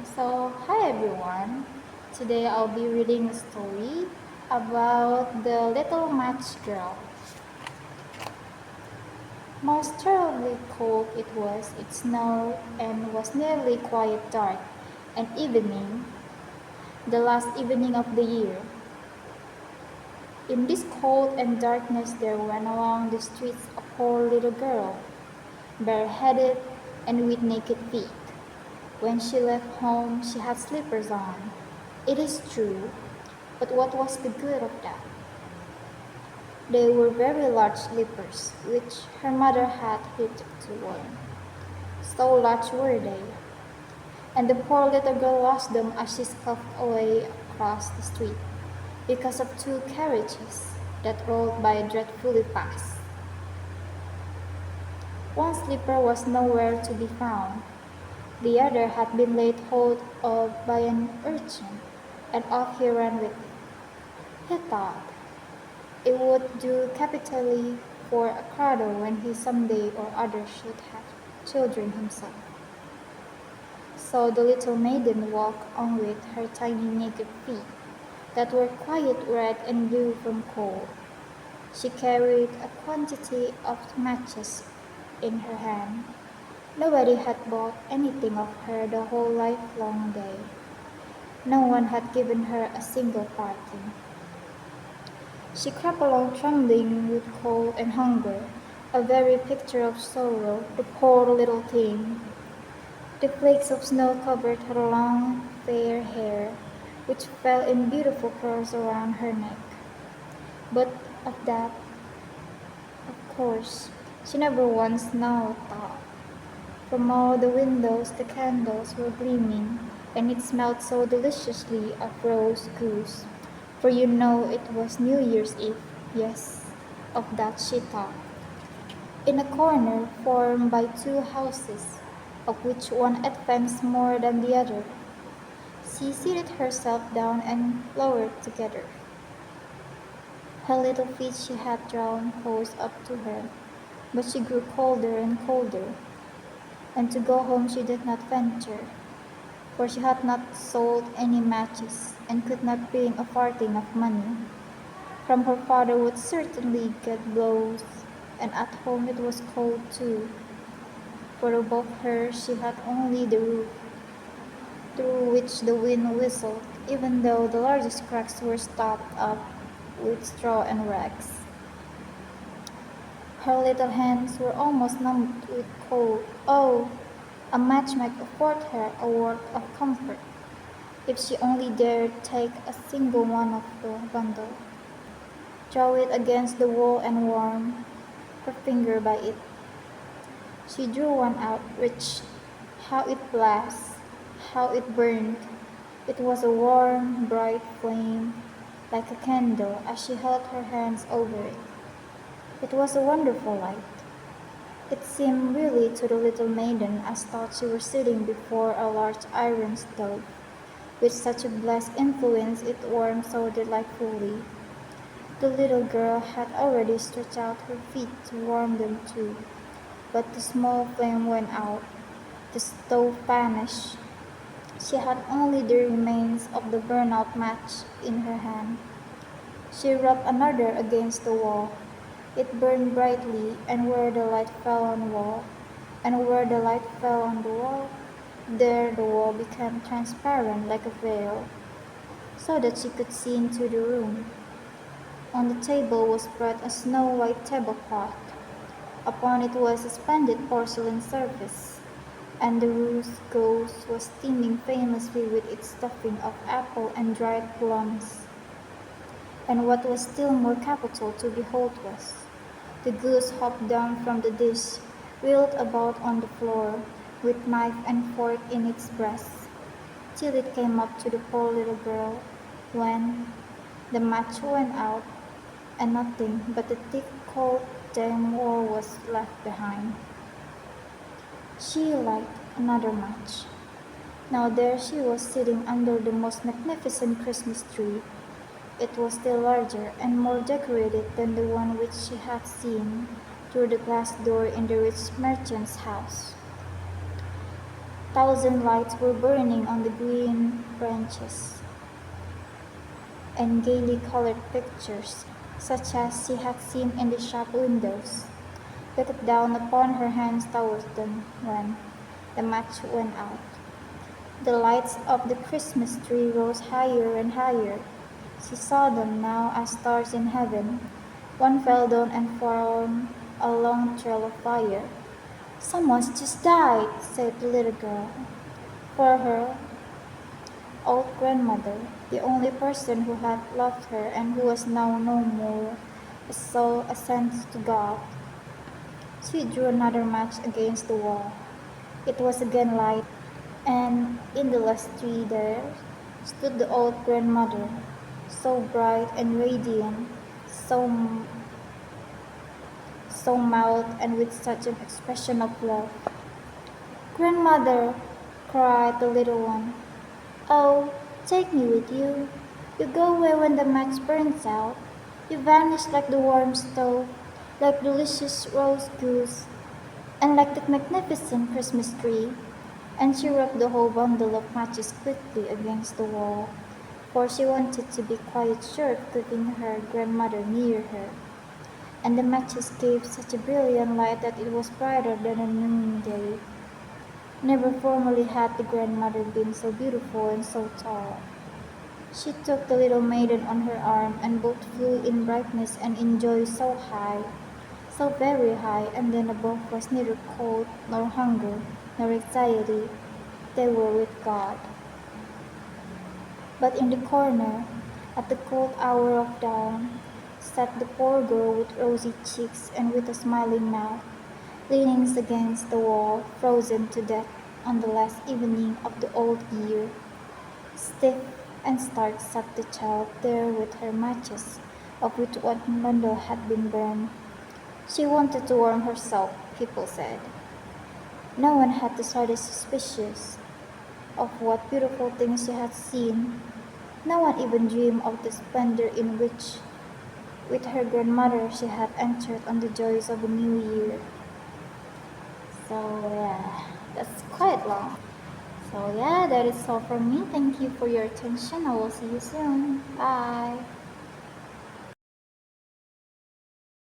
Hi everyone. Today I'll be reading a story about the little match girl. Most terribly cold it snowed and was nearly quite dark. An evening, the last evening of the year. In this cold and darkness, there went along the streets a poor little girl, bareheaded and with naked feet. When she left home, she had slippers on. It is true, but what was the good of that? They were very large slippers, which her mother had hitherto worn. So large were they, and the poor little girl lost them as she scuffed away across the street, because of two carriages that rolled by dreadfully fast. One slipper was nowhere to be found. The other had been laid hold of by an urchin, and off he ran with it. He thought, it would do capitally for a cradle when he some day or other should have children himself. So the little maiden walked on with her tiny naked feet, that were quite red and blue from cold. She carried a quantity of matches in her hand. Nobody had bought anything of her the whole livelong day. No one had given her a single farthing. She crept along trembling with cold and hunger, a very picture of sorrow, the poor little thing. The flakes of snow covered her long, fair hair, which fell in beautiful curls around her neck. But of that, of course, she never once now thought. From all the windows the candles were gleaming, and it smelled so deliciously of roast goose, for you know it was New Year's Eve. Yes, of that she thought. In a corner formed by two houses, of which one advanced more than the other, she seated herself down and lowered together. Her little feet she had drawn close up to her, but she grew colder and colder, and to go home she did not venture, for she had not sold any matches, and could not bring a farthing of money. From her father would certainly get blows, and at home it was cold too, for above her she had only the roof, through which the wind whistled, even though the largest cracks were stopped up with straw and rags. Her little hands were almost numbed with cold. Oh, a match might afford her a word of comfort, if she only dared take a single one of the bundle, throw it against the wall and warm her finger by it. She drew one out, which, how it blazed, how it burned! It was a warm, bright flame, like a candle, as she held her hands over it. It was a wonderful light. It seemed really to the little maiden as though she were sitting before a large iron stove, with such a blessed influence it warmed so delightfully. The little girl had already stretched out her feet to warm them too, but the small flame went out, the stove vanished. She had only the remains of the burnt-out match in her hand. She rubbed another against the wall. It burned brightly, and where the light fell on the wall, there the wall became transparent like a veil, so that she could see into the room. On the table was spread a snow-white tablecloth. Upon it was a splendid porcelain service, and the rose goose was steaming famously with its stuffing of apple and dried plums. And what was still more capital to behold was, the goose hopped down from the dish, wheeled about on the floor, with knife and fork in its breast, till it came up to the poor little girl, when the match went out, and nothing but the thick cold damp wall was left behind. She lighted another match. Now there she was sitting under the most magnificent Christmas tree. It was still larger and more decorated than the one which she had seen through the glass door in the rich merchant's house. Thousand lights were burning on the green branches, and gaily colored pictures, such as she had seen in the shop windows, looked down upon her hands towards them when the match went out. The lights of the Christmas tree rose higher and higher. She saw them now as stars in heaven. One fell down and formed a long trail of fire. Someone's just died, said the little girl. For her old grandmother, the only person who had loved her and who was now no more, so ascends to God. She drew another match against the wall. It was again light, and in the last tree there stood the old grandmother, so bright and radiant, so so mild, and with such an expression of love. "Grandmother," cried the little one, "oh, take me with you. You go away when the match burns out. You vanish like the warm stove, like delicious roast goose, and like the magnificent Christmas tree." And she rubbed the whole bundle of matches quickly against the wall, for she wanted to be quite sure of keeping her grandmother near her. And the matches gave such a brilliant light that it was brighter than a noonday. Never formerly had the grandmother been so beautiful and so tall. She took the little maiden on her arm, and both flew in brightness and in joy so high, so very high, and then above was neither cold, nor hunger, nor anxiety. They were with God. But in the corner, at the cold hour of dawn, sat the poor girl with rosy cheeks and with a smiling mouth, leaning against the wall, frozen to death on the last evening of the old year. Stiff and stark sat the child there with her matches, of which one bundle had been burned. She wanted to warm herself, people said. No one had the slightest suspicion of what beautiful things she had seen. No one even dreamed of the splendor in which, with her grandmother, she had entered on the joys of a new year. So yeah, that's quite long. So yeah, that is all from me. Thank you for your attention. I will see you soon. Bye.